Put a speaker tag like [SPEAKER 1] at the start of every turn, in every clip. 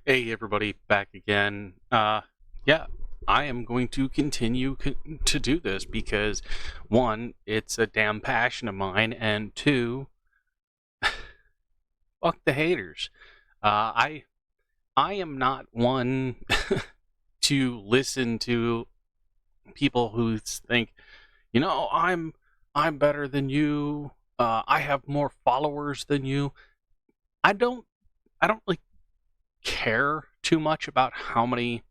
[SPEAKER 1] Hey everybody, back again. Yeah, I am going to continue to do this because one, it's a damn passion of mine, and two, fuck the haters. I am not one to listen to people who think, I'm better than you. I have more followers than you. I don't I don't really care too much about how many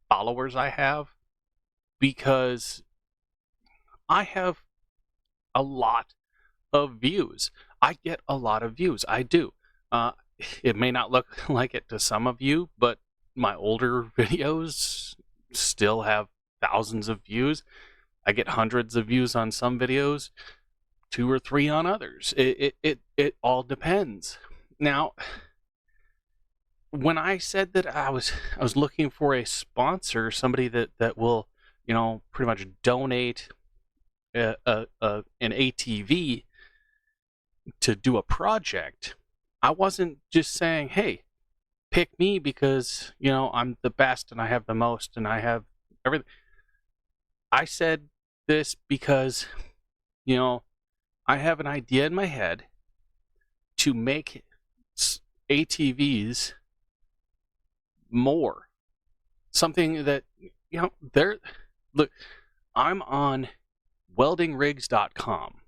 [SPEAKER 1] followers I have because I have a lot of views. I get a lot of views. I do. Uh, it may not look like it to some of you, but my older videos still have thousands of views. I get hundreds of views on some videos, 2 or 3 on others. It all depends. Now, when I said that I was looking for a sponsor, somebody that will, pretty much donate an ATV to do a project, I wasn't just saying, hey, pick me because, I'm the best and I have the most and I have everything. I said this because, I have an idea in my head to make ATVs more. Something that, they're, look, I'm on weldingrigs.com.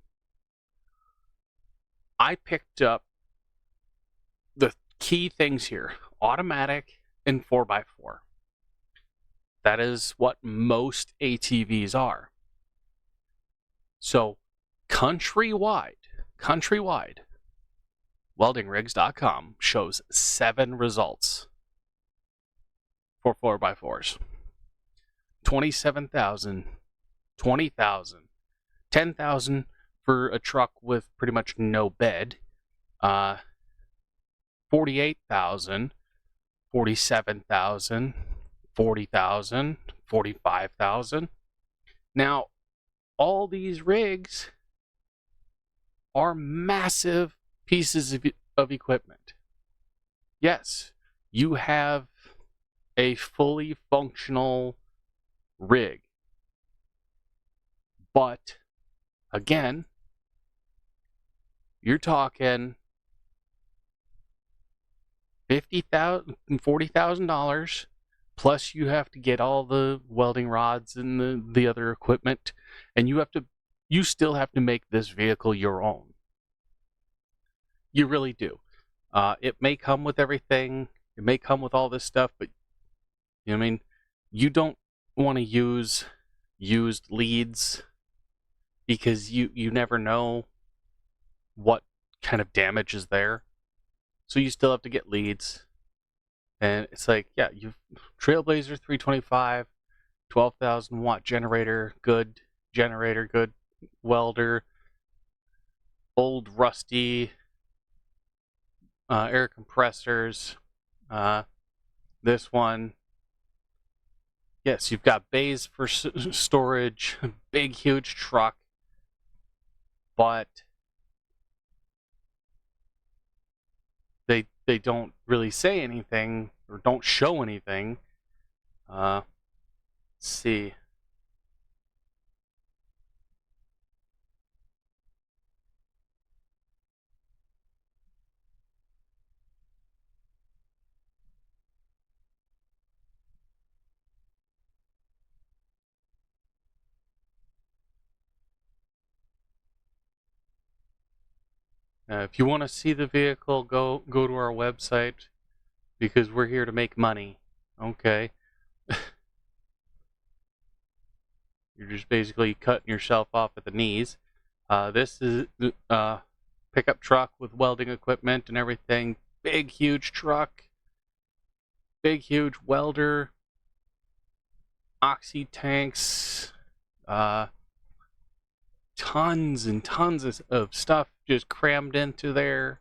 [SPEAKER 1] I picked up the key things here: automatic and 4x4. That is what most ATVs are. So countrywide, weldingrigs.com shows 7 results for 4x4s. 27,000, 20,000, 10,000 for a truck with pretty much no bed. 48,000, 47,000, 40,000, 45,000. Now, all these rigs are massive pieces of equipment. Yes, you have a fully functional rig. But, again, you're talking $50,000, $40,000, plus you have to get all the welding rods and the other equipment, and you still have to make this vehicle your own. You really do. It may come with everything. It may come with all this stuff, but you don't want to use used leads because you never know what kind of damage is there. So you still have to get leads. And it's like, yeah, you've Trailblazer 325, 12,000 watt generator, good welder, old rusty air compressors. This one, yes, you've got bays for storage, big, huge truck, but they don't really say anything or don't show anything. Let's see. If you want to see the vehicle, go to our website because we're here to make money. Okay. You're just basically cutting yourself off at the knees. This is pickup truck with welding equipment and everything. Big, huge truck. Big, huge welder. Oxy tanks. Tons and tons of stuff just crammed into there.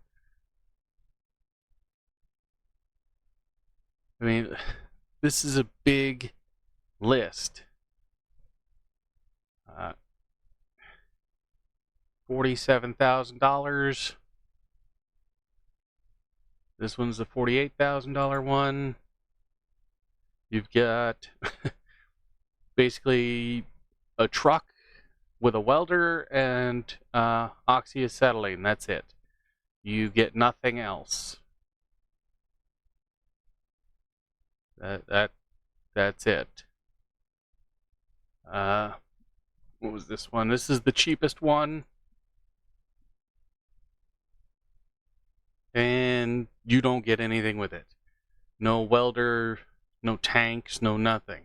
[SPEAKER 1] I mean, this is a big list. $47,000. This one's the $48,000 one. You've got basically a truck with a welder and oxyacetylene. That's it. You get nothing else. That's it. What was this one? This is the cheapest one. And you don't get anything with it. No welder, no tanks, no nothing.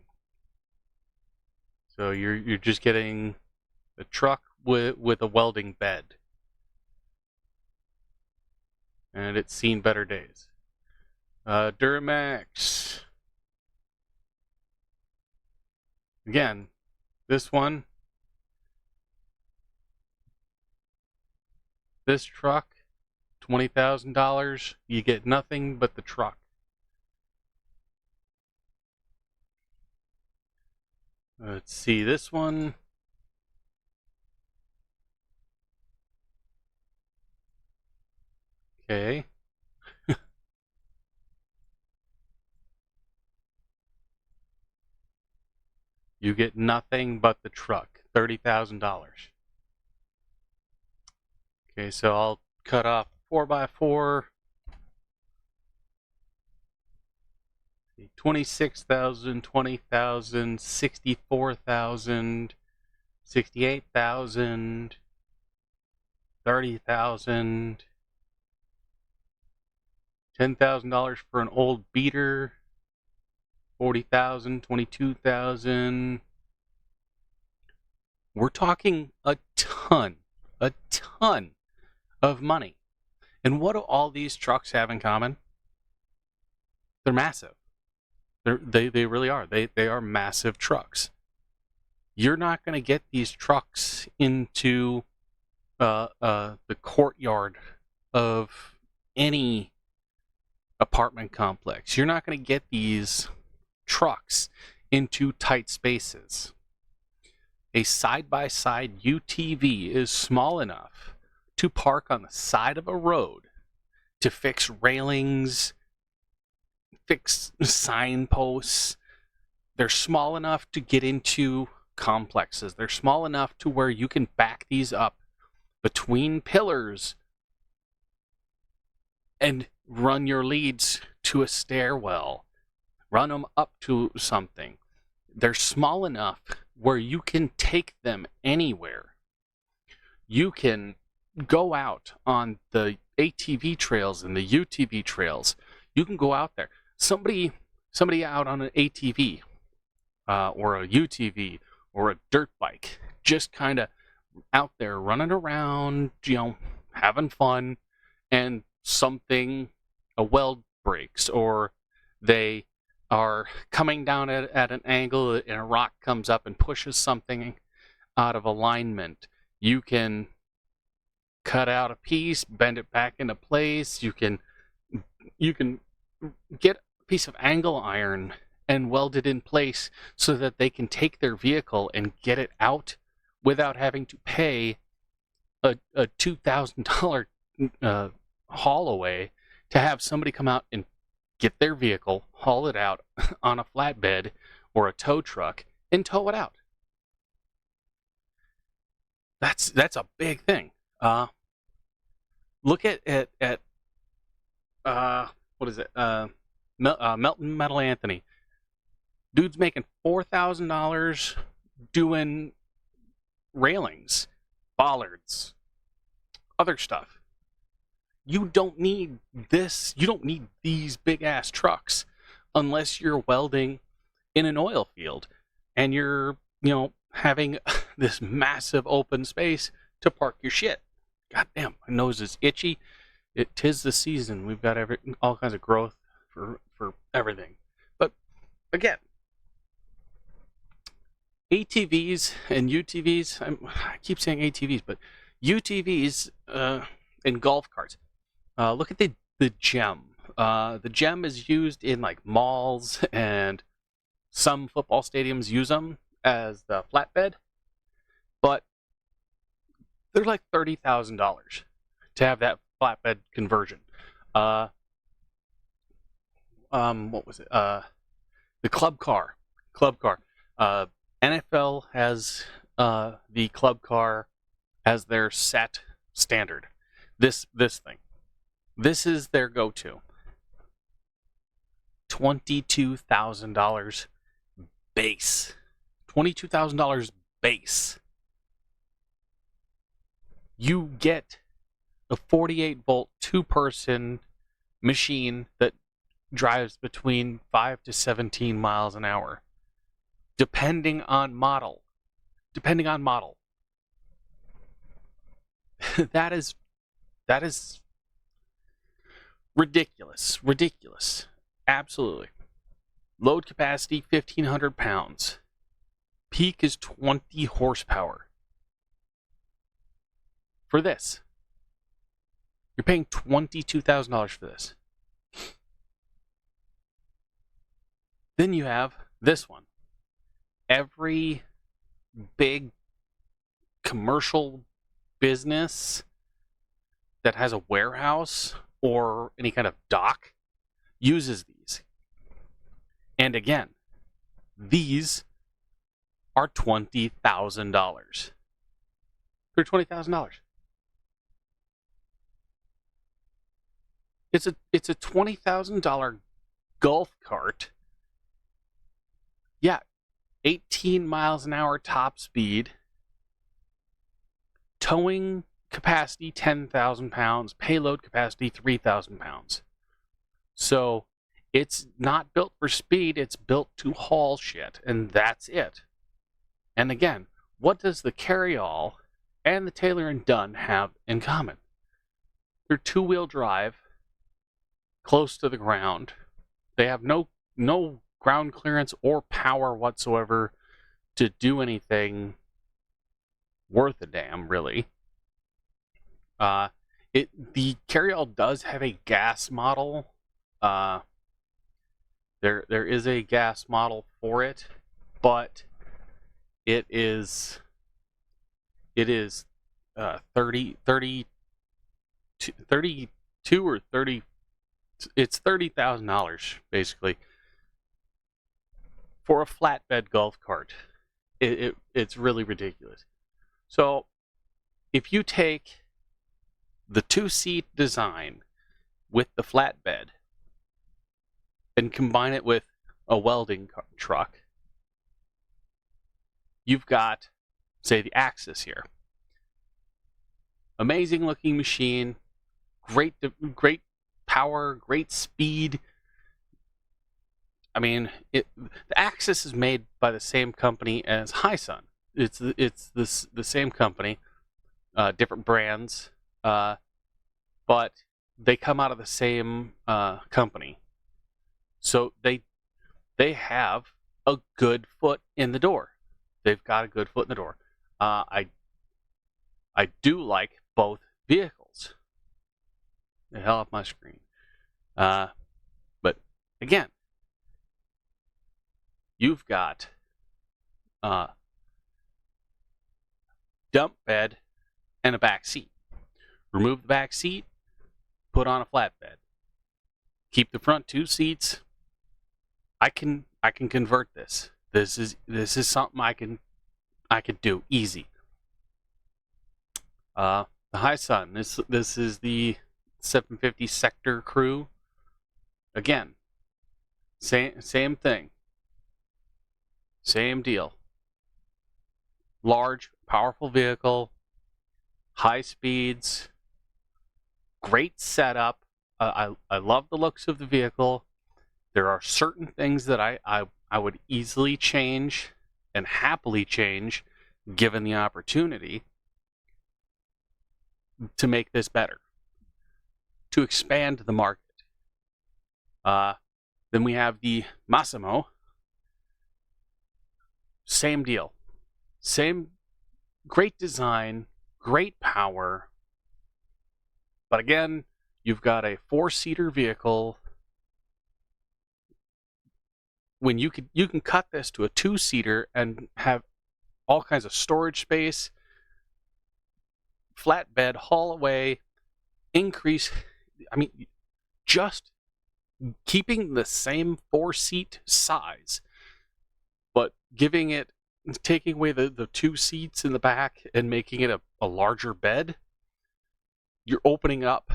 [SPEAKER 1] So you're just getting a truck with a welding bed. And it's seen better days. Duramax. Again, this one. This truck, $20,000. You get nothing but the truck. Let's see this one. Okay. You get nothing but the truck. $30,000. Okay, so I'll cut off 4x4. 26,000, 20,000, 64,000, 68,000, 30,000, $10,000 for an old beater, 40,000, 22,000. We're talking a ton of money. And what do all these trucks have in common? They're massive. They really are. They are massive trucks. You're not going to get these trucks into the courtyard of any apartment complex. You're not going to get these trucks into tight spaces. A side-by-side UTV is small enough to park on the side of a road to fix railings, fix signposts. They're small enough to get into complexes. They're small enough to where you can back these up between pillars and run your leads to a stairwell. Run them up to something. They're small enough where you can take them anywhere. You can go out on the ATV trails and the UTV trails. You can go out there. Somebody out on an ATV or a UTV or a dirt bike, just kind of out there running around, having fun, and a weld breaks, or they are coming down at an angle and a rock comes up and pushes something out of alignment. You can cut out a piece, bend it back into place. You can get a piece of angle iron and weld it in place so that they can take their vehicle and get it out without having to pay a $2,000 haul away to have somebody come out and get their vehicle, haul it out on a flatbed or a tow truck, and tow it out. That's a big thing. Look at what is it? Melton Metal Anthony. Dude's making $4,000 doing railings, bollards, other stuff. You don't need this. You don't need these big ass trucks unless you're welding in an oil field and you're, having this massive open space to park your shit. God damn, my nose is itchy. Tis the season. We've got all kinds of growth for everything. But again, ATVs and UTVs, I keep saying ATVs, but UTVs and golf carts. Look at the gem. The gem is used in like malls, and some football stadiums use them as the flatbed, but they're like $30,000 to have that flatbed conversion. What was it? The The club car. Club car. NFL has the club car as their set standard. This thing. This is their go-to. $22,000 base. $22,000 base. You get a 48-volt, two-person machine that drives between 5 to 17 miles an hour, depending on model. that is ridiculous. Absolutely. Load capacity 1,500 pounds. Peak is 20 horsepower. For this, you're paying $22,000 for this. Then you have this one. Every big commercial business that has a warehouse or any kind of dock uses these. And again, these are $20,000. They're $20,000. It's a $20,000 golf cart. Yeah, 18 miles an hour top speed. Towing capacity 10,000 pounds. Payload capacity 3,000 pounds. So it's not built for speed. It's built to haul shit, and that's it. And again, what does the Carryall and the Taylor & Dunn have in common? They're two-wheel drive, close to the ground. They have no ground clearance or power whatsoever to do anything worth a damn, really. The Carryall does have a gas model. There is a gas model for it, but it is 32 or 30. It's $30,000 basically for a flatbed golf cart. It's really ridiculous. So if you take the two-seat design with the flatbed and combine it with a welding truck, you've got, say, the Axis here. Amazing looking machine, great power, great speed. I mean, the Axis is made by the same company as Hisun. It's the same company, different brands, but they come out of the same company. So they have a good foot in the door. They've got a good foot in the door. I do like both vehicles. The hell off my screen. But again, you've got dump bed and a back seat. Remove the back seat, put on a flatbed. Keep the front two seats. I can convert this. This is something I could do easy. The Hisun. This is the 750 Sector Crew. Again, same thing. Same deal. Large, powerful vehicle, high speeds, great setup. I love the looks of the vehicle. There are certain things that I would easily change and happily change given the opportunity to make this better, to expand the market. Then we have the Massimo. Same deal. Same great design, great power. But again, you've got a four-seater vehicle. When you can cut this to a two-seater and have all kinds of storage space, flatbed, haul away, increase. I mean, just keeping the same 4-seat size, but taking away the 2 seats in the back and making it a larger bed, you're opening up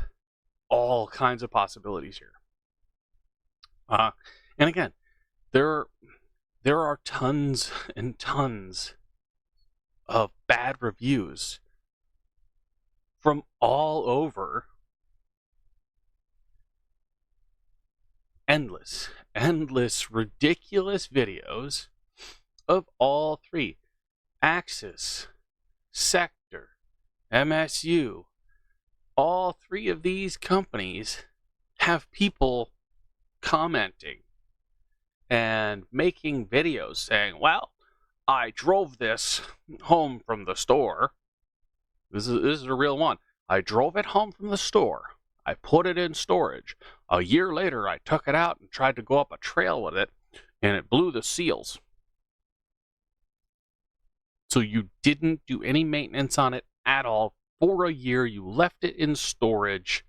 [SPEAKER 1] all kinds of possibilities here. And again, there are tons and tons of bad reviews from all over. Endless, ridiculous videos of all three. Axis, Sector, MSU. All three of these companies have people commenting and making videos saying, well, I drove this home from the store. This is a real one. I drove it home from the store. I put it in storage. A year later, I took it out and tried to go up a trail with it, and it blew the seals. So you didn't do any maintenance on it at all for a year. You left it in storage,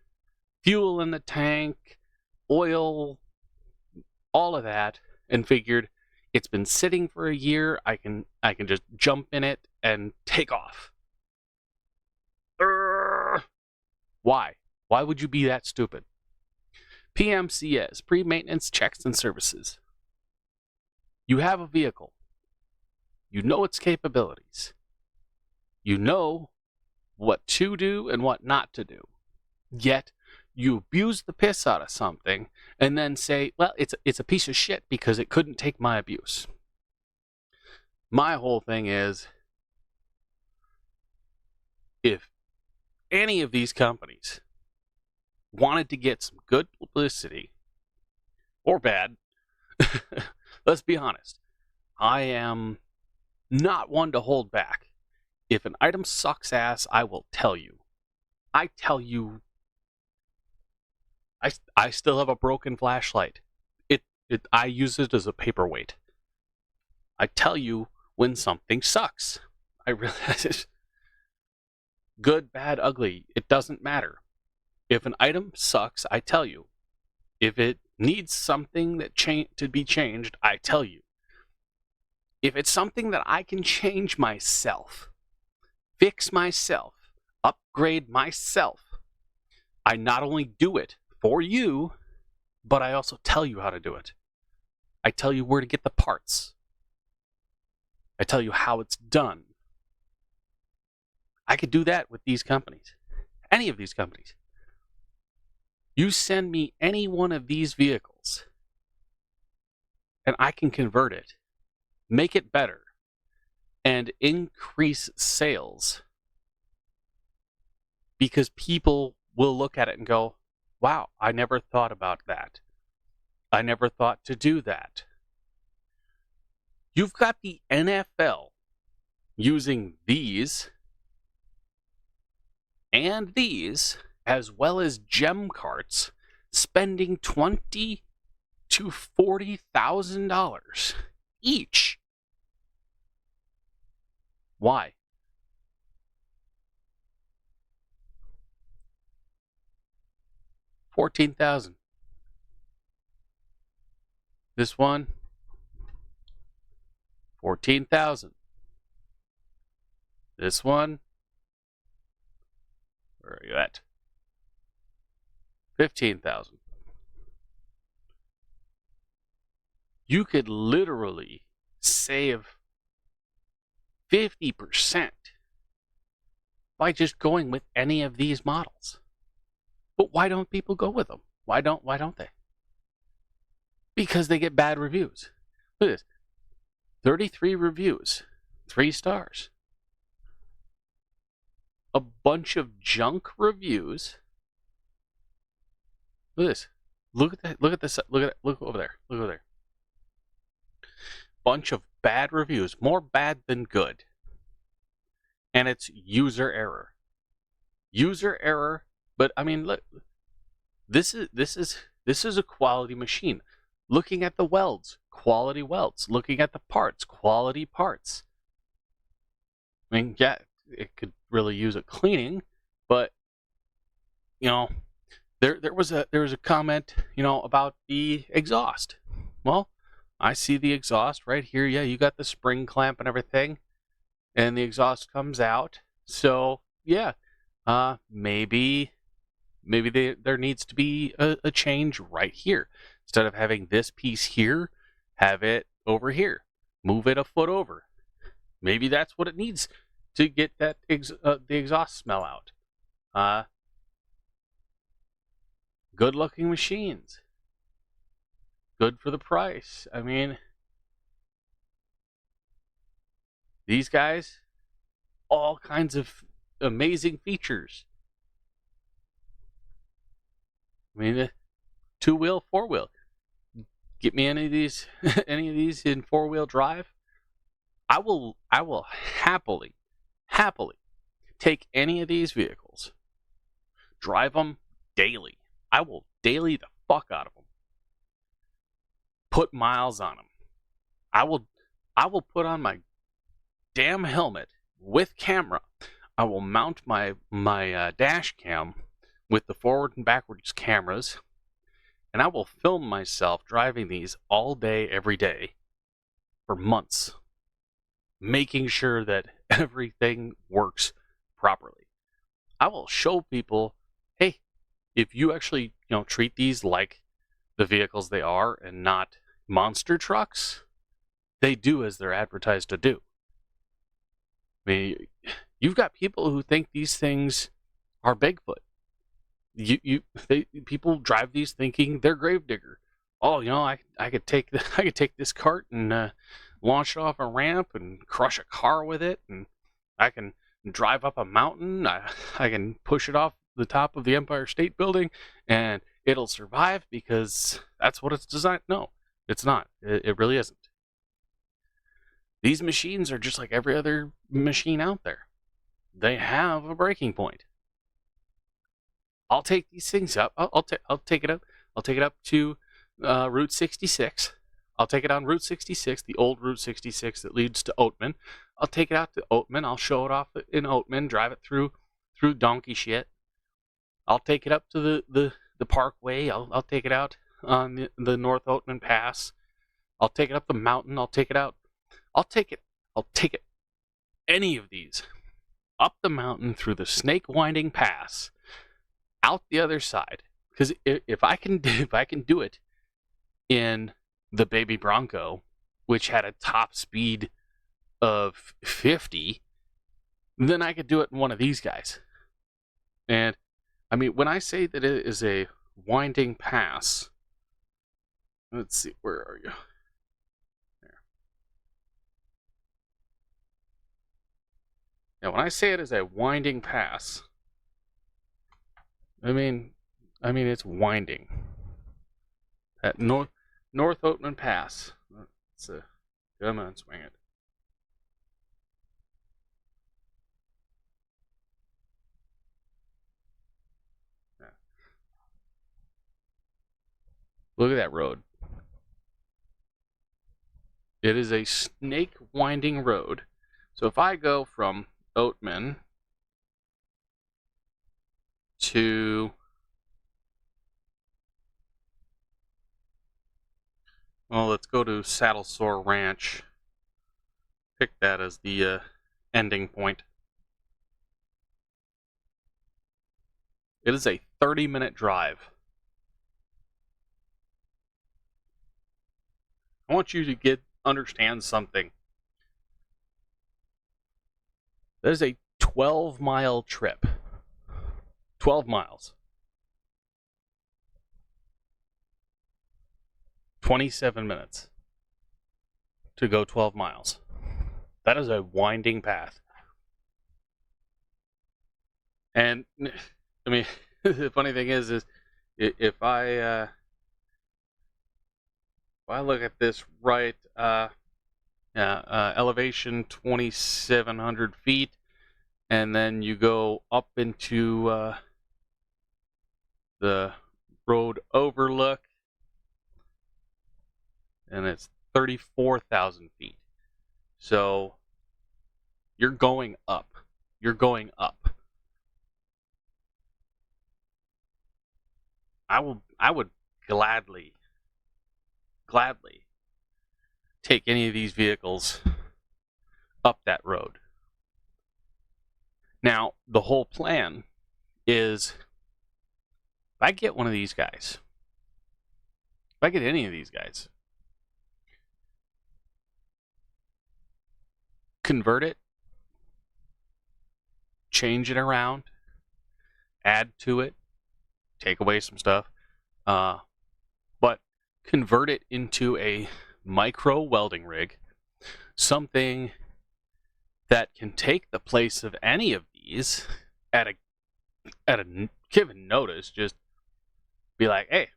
[SPEAKER 1] fuel in the tank, oil, all of that, and figured it's been sitting for a year. I can just jump in it and take off. Why? Why would you be that stupid? PMCS, pre-maintenance checks and services. You have a vehicle. You know its capabilities. You know what to do and what not to do. Yet, you abuse the piss out of something and then say, well, it's a piece of shit because it couldn't take my abuse. My whole thing is, if any of these companies wanted to get some good publicity, or bad, let's be honest, I am not one to hold back. If an item sucks ass, I will tell you. I tell you, I still have a broken flashlight. I use it as a paperweight. I tell you when something sucks. I realize it. Good, bad, ugly, it doesn't matter. If an item sucks, I tell you. If it needs something to be changed, I tell you. If it's something that I can change myself, fix myself, upgrade myself, I not only do it for you, but I also tell you how to do it. I tell you where to get the parts. I tell you how it's done. I could do that with these companies. Any of these companies. You send me any one of these vehicles, and I can convert it, make it better, and increase sales. Because people will look at it and go, wow, I never thought about that. I never thought to do that. You've got the NFL using these and these, as well as gem carts, spending $20,000 to $40,000 each. Why? $14,000. This one, $14,000. This one, where are you at? $15,000. You could literally save 50% by just going with any of these models. But why don't people go with them? Why don't they? Because they get bad reviews. Look at this. 33 reviews, 3 stars. A bunch of junk reviews. Look at this. Look at that. Look at this. Look over there. Look over there. Bunch of bad reviews. More bad than good. And it's user error. User error. But I mean, look. This is a quality machine. Looking at the welds, quality welds. Looking at the parts, quality parts. I mean, yeah, it could really use a cleaning, but you know, there was a comment, about the exhaust. Well, I see the exhaust right here. Yeah, you got the spring clamp and everything, and the exhaust comes out. So yeah, maybe there needs to be a change right here. Instead of having this piece here, have it over here. Move it a foot over. Maybe that's what it needs to get that the exhaust smell out. Good looking machines. Good for the price. I mean, these guys, all kinds of amazing features. I mean, 2-wheel, 4-wheel. Get me any of these, any of these in 4-wheel drive. I will happily take any of these vehicles, drive them daily. I will daily the fuck out of them. Put miles on them. I will put on my damn helmet with camera. I will mount my dash cam with the forward and backwards cameras, and I will film myself driving these all day, every day, for months, making sure that everything works properly. I will show people, hey, if you actually treat these like the vehicles they are and not monster trucks, they do as they're advertised to do. I mean, you've got people who think these things are Bigfoot. People drive these thinking they're Gravedigger. Oh, I could take this cart and launch it off a ramp and crush a car with it, and I can drive up a mountain. I can push it off the top of the Empire State Building, and it'll survive because that's what it's designed. No, it's not. It really isn't. These machines are just like every other machine out there. They have a breaking point. I'll take these things up. I'll take it up. I'll take it up to Route 66. I'll take it on Route 66, the old Route 66 that leads to Oatman. I'll take it out to Oatman. I'll show it off in Oatman, drive it through donkey shit. I'll take it up to the parkway. I'll take it out on the North Oatman Pass. I'll take it up the mountain. I'll take it out. I'll take it. Any of these up the mountain through the Snake Winding Pass, out the other side. Because if I can do it in the Baby Bronco, which had a top speed of 50, then I could do it in one of these guys. And I mean, when I say that it is a winding pass, let's see, where are you? There. Now, when I say it is a winding pass, I mean it's winding. At North Oatman Pass. Come on, swing it. Yeah. Look at that road. It is a snake winding road. So if I go from Oatman to, well, let's go to Saddle Sore Ranch. Pick that as the ending point. It is a 30-minute drive. I want you to understand something. That is a 12-mile trip. 12 miles. 27 minutes to go 12 miles. That is a winding path. And I mean, the funny thing is if I look at this right, elevation 2,700 feet, and then you go up into the road overlook, and it's 34,000 feet. So you're going up. You're going up. I would gladly take any of these vehicles up that road. Now, the whole plan is, if I get one of these guys, if I get any of these guys, convert it, change it around, add to it, take away some stuff, but convert it into a micro welding rig, something that can take the place of any of these at a given notice. Just be like, hey,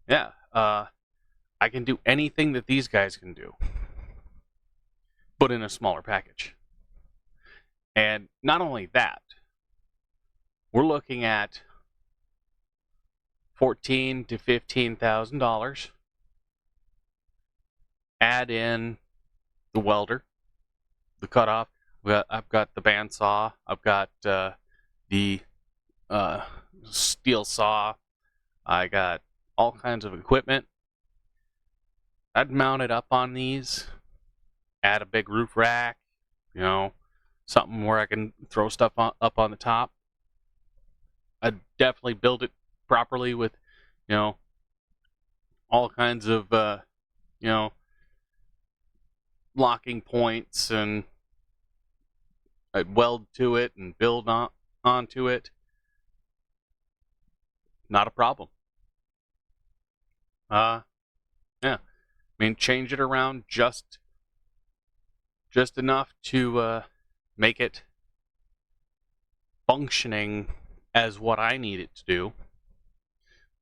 [SPEAKER 1] yeah, I can do anything that these guys can do, but in a smaller package. And not only that, we're looking at $14,000 to $15,000. Add in the welder, the cutoff. I've got the bandsaw. I've got the steel saw. I got all kinds of equipment. I'd mount it up on these. Add a big roof rack. Something where I can throw stuff up on the top. I'd definitely build it properly with, all kinds of, locking points, and I'd weld to it and build onto it. Not a problem. Yeah. I mean, change it around just enough to make it functioning as what I need it to do,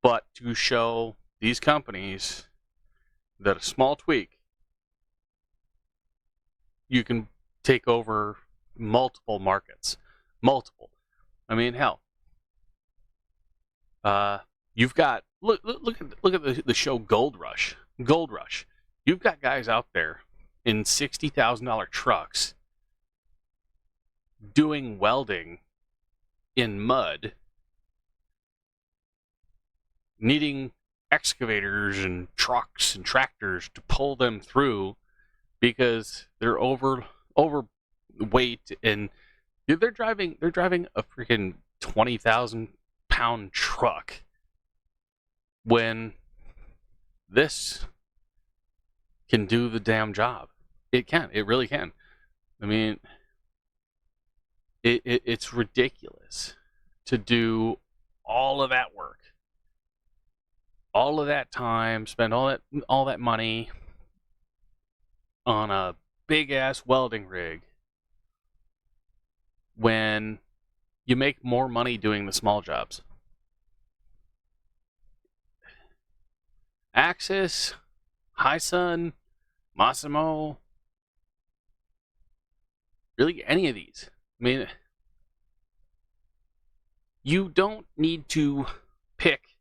[SPEAKER 1] but to show these companies that a small tweak, you can take over multiple markets. Multiple. I mean, hell. You've got look at the show Gold Rush. Gold Rush. You've got guys out there in $60,000 trucks doing welding in mud, needing excavators and trucks and tractors to pull them through because they're overweight, and they're driving a freaking 20,000-pound truck, when this can do the damn job. It can. It really can. I mean, it's ridiculous to do all of that work, all of that time, spend all that money on a big ass welding rig, when you make more money doing the small jobs. Axis, Hisun, Massimo, really any of these. I mean, you don't need to pick,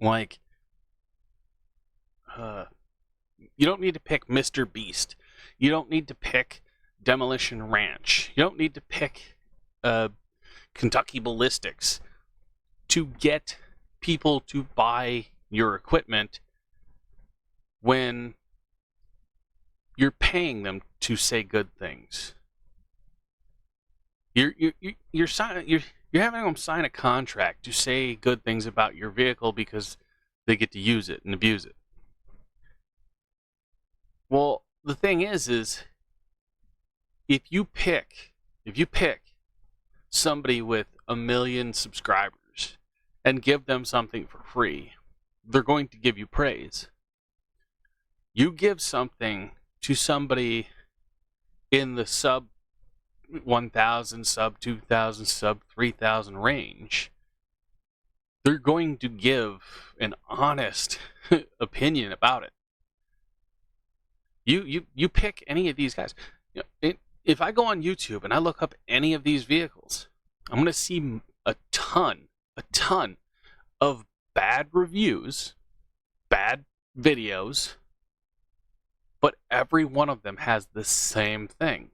[SPEAKER 1] like, you don't need to pick Mr. Beast. You don't need to pick Demolition Ranch. You don't need to pick Kentucky Ballistics to get people to buy your equipment when you're paying them to say good things. You're having them sign a contract to say good things about your vehicle because they get to use it and abuse it. Well, the thing is if you pick somebody with 1 million subscribers and give them something for free, they're going to give you praise. You give something to somebody in the sub 1,000, sub 2,000, sub 3,000 range, they're going to give an honest opinion about it. You pick any of these guys. If I go on YouTube and I look up any of these vehicles, I'm going to see a ton of bad reviews, bad videos, but every one of them has the same thing.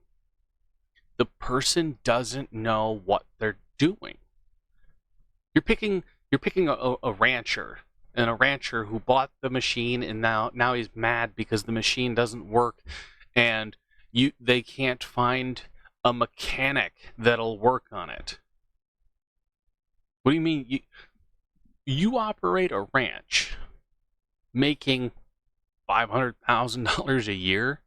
[SPEAKER 1] The person doesn't know what they're doing. You're picking you're picking a rancher, and a rancher who bought the machine, and now he's mad because the machine doesn't work, and they can't find a mechanic that'll work on it. What do you mean? You operate a ranch making $500,000 a year,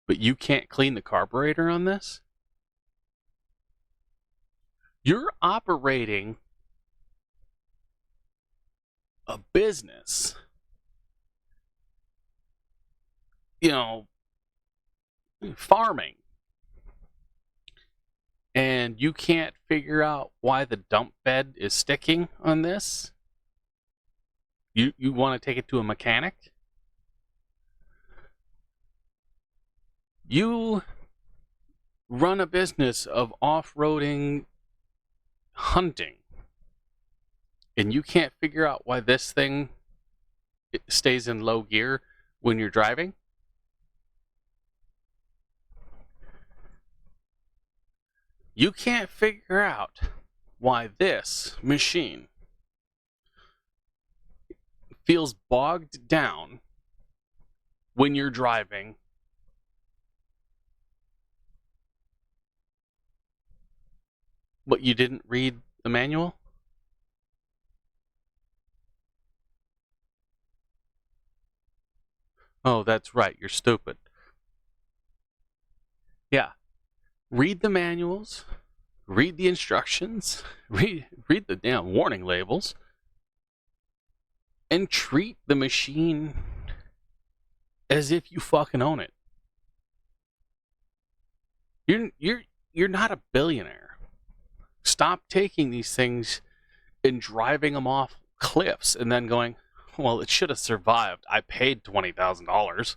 [SPEAKER 1] but you can't clean the carburetor on this? You're operating a business, farming, and you can't figure out why the dump bed is sticking on this? You want to take it to a mechanic? You run a business of off-roading hunting, and you can't figure out why this thing stays in low gear when you're driving? You can't figure out why this machine feels bogged down when you're driving, but you didn't read the manual? Oh, that's right, you're stupid. Yeah. Read the manuals, read the instructions, read the damn warning labels, and treat the machine as if you fucking own it. You're not a billionaire. Stop taking these things and driving them off cliffs and then going, well, it should have survived. I paid $20,000.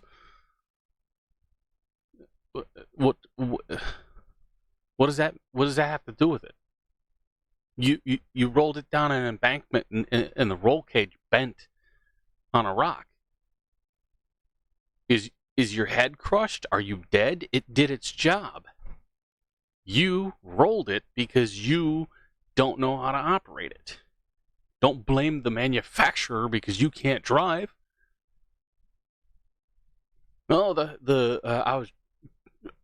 [SPEAKER 1] What does that have to do with it? You rolled it down an embankment and the roll cage bent on a rock. Is your head crushed? Are you dead? It did its job. You rolled it because you don't know how to operate it. Don't blame the manufacturer because you can't drive. Oh, I was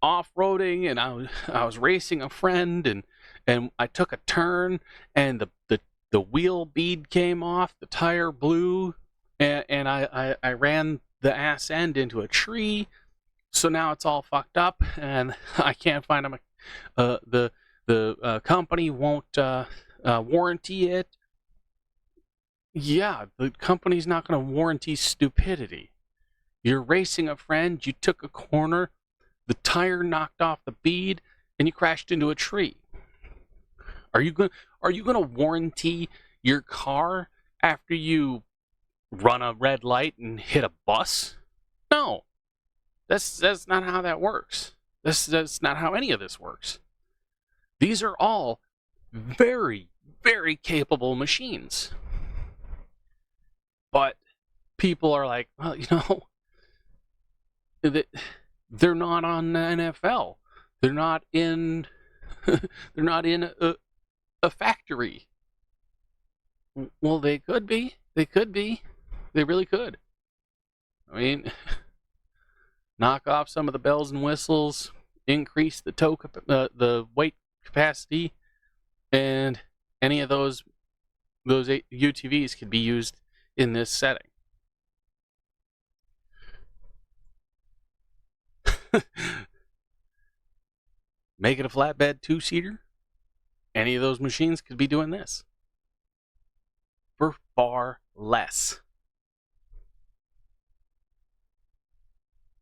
[SPEAKER 1] off-roading and I was racing a friend and I took a turn and the wheel bead came off, the tire blew, and I ran the ass end into a tree, so now it's all fucked up and I can't find the company won't warranty it. Yeah, the company's not going to warranty stupidity. You're racing a friend, you took a corner, the tire knocked off the bead, and you crashed into a tree. Are you going to warranty your car after you run a red light and hit a bus? No. That's not how that works. That's not how any of this works. These are all very, very capable machines. But people are like, well, they're not on the NFL. They're not in a factory. Well, they could be. They could be. They really could. I mean, knock off some of the bells and whistles, increase the the weight capacity, and any of those UTVs could be used in this setting. Make it a flatbed 2-seater. Any of those machines could be doing this for far less.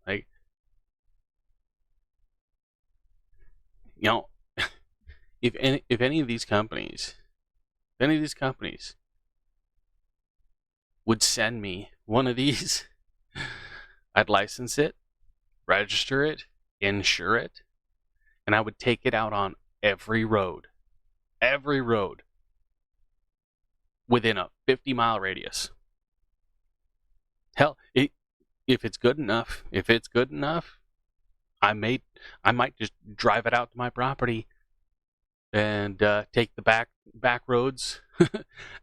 [SPEAKER 1] Like, if any of these companies would send me one of these, I'd license it, register it, insure it, and I would take it out on every road within a 50-mile radius. Hell, if it's good enough, I might just drive it out to my property and take the back roads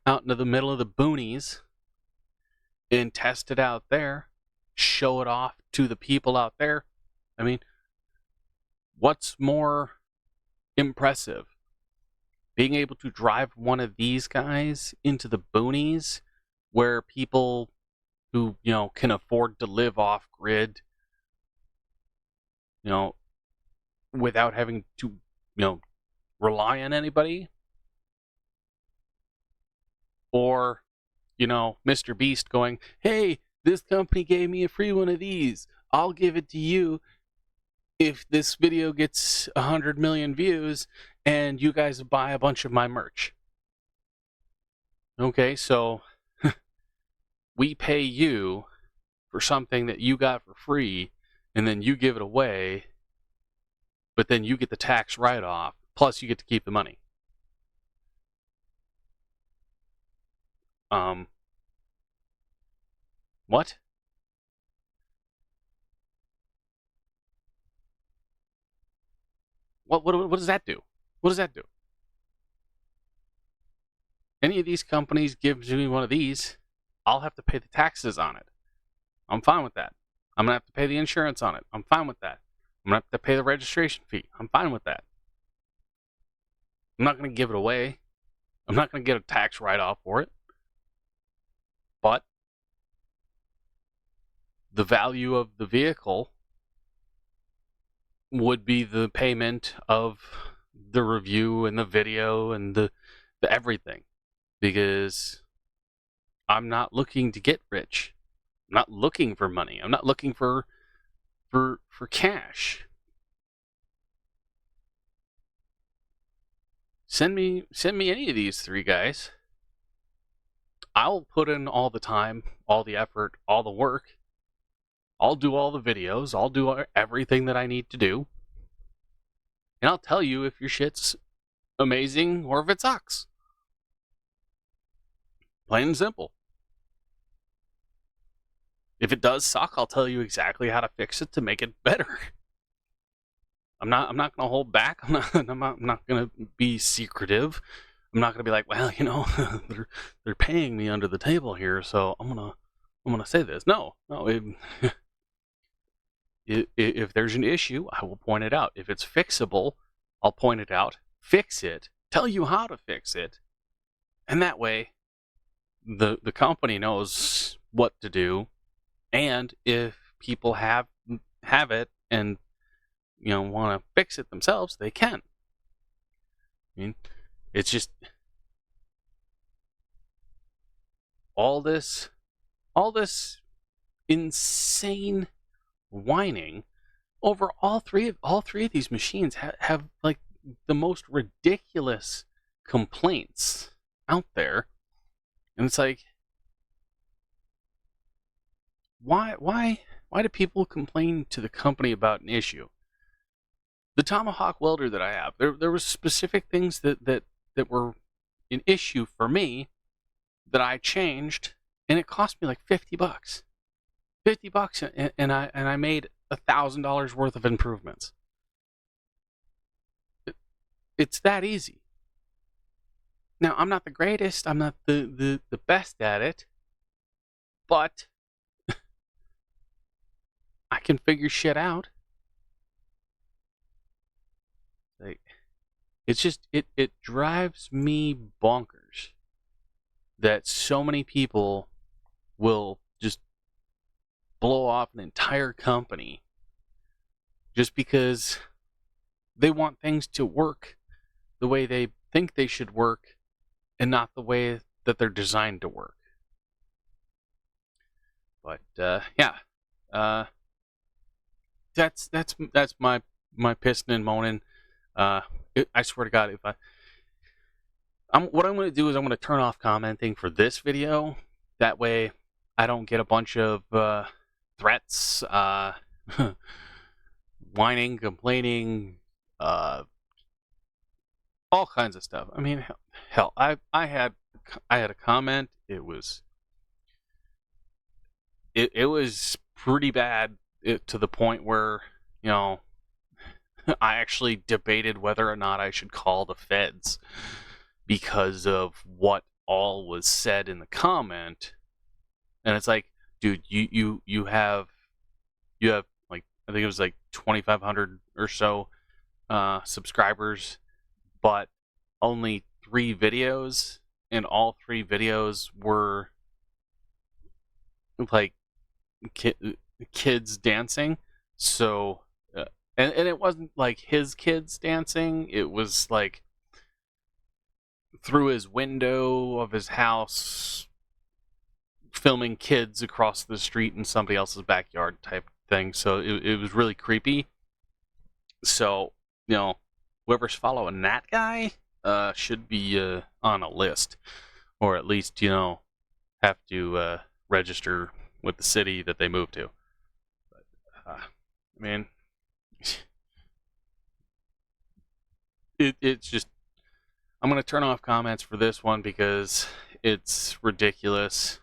[SPEAKER 1] out into the middle of the boonies and test it out there, show it off to the people out there. I mean, what's more impressive? Being able to drive one of these guys into the boonies where people who, can afford to live off grid, without having to, rely on anybody, or, Mr. Beast going, hey, this company gave me a free one of these. I'll give it to you if this video gets 100 million views and you guys buy a bunch of my merch. Okay, so we pay you for something that you got for free, and then you give it away, but then you get the tax write-off, plus you get to keep the money. What? What does that do? What does that do? Any of these companies gives me one of these, I'll have to pay the taxes on it. I'm fine with that. I'm going to have to pay the insurance on it. I'm fine with that. I'm going to have to pay the registration fee. I'm fine with that. I'm not going to give it away. I'm not going to get a tax write-off for it. But the value of the vehicle would be the payment of the review and the video and the everything, because I'm not looking to get rich. I'm not looking for money. I'm not looking for cash. Send me any of these three guys. I'll put in all the time, all the effort, all the work. I'll do all the videos. I'll do everything that I need to do. And I'll tell you if your shit's amazing or if it sucks. Plain and simple. If it does suck, I'll tell you exactly how to fix it to make it better. I'm not going to hold back. I'm not going to be secretive. I'm not going to be like, well, they're paying me under the table here, so I'm going to say this. No. If there's an issue, I will point it out. If it's fixable, I'll point it out, fix it, tell you how to fix it, and that way the company knows what to do. And if people have it and want to fix it themselves, they can. I mean, it's just all this insane whining over all three of these machines have like the most ridiculous complaints out there, and it's like, why do people complain to the company about an issue? The Tomahawk welder that I have, there was specific things that were an issue for me that I changed, and it cost me like $50. $50, and I made $1,000 worth of improvements. It's that easy. Now, I'm not the greatest. I'm not the best at it, but I can figure shit out. Like, it's just it drives me bonkers that so many people will just blow off an entire company just because they want things to work the way they think they should work and not the way that they're designed to work. But that's my pissing and moaning. I swear to God, if what I'm going to do is I'm going to turn off commenting for this video. That way, I don't get a bunch of threats, whining, complaining, all kinds of stuff. I mean, hell, I had a comment. It was pretty bad, to the point where I actually debated whether or not I should call the feds because of what all was said in the comment. And it's like, dude, you have like, I think it was like 2,500 or so subscribers, but only 3 videos, and all 3 videos were like kids dancing. So, and it wasn't like his kids dancing. It was like through his window of his house, filming kids across the street in somebody else's backyard type thing. So it was really creepy. So, whoever's following that guy should be on a list, or at least have to register with the city that they moved to. But, I mean, it's just, I'm gonna turn off comments for this one because it's ridiculous.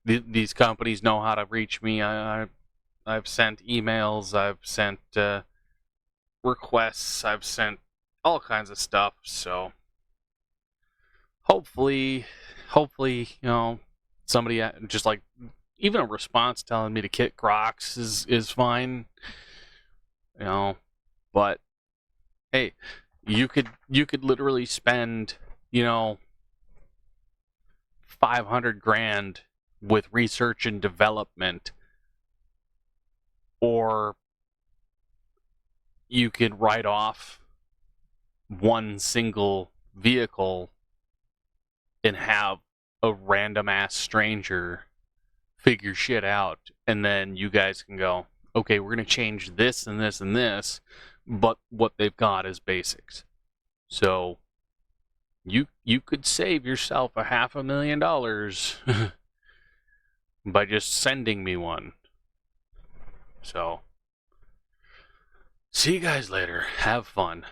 [SPEAKER 1] These companies know how to reach me. I've sent emails, I've sent requests, I've sent all kinds of stuff. So hopefully, somebody just like even a response telling me to kick rocks is fine. But hey, you could literally spend 500 grand with research and development, or you could write off one single vehicle and have a random ass stranger figure shit out, and then you guys can go, okay, we're going to change this and this and this, but what they've got is basics. So you could save yourself $500,000 by just sending me one. So see you guys later. Have fun.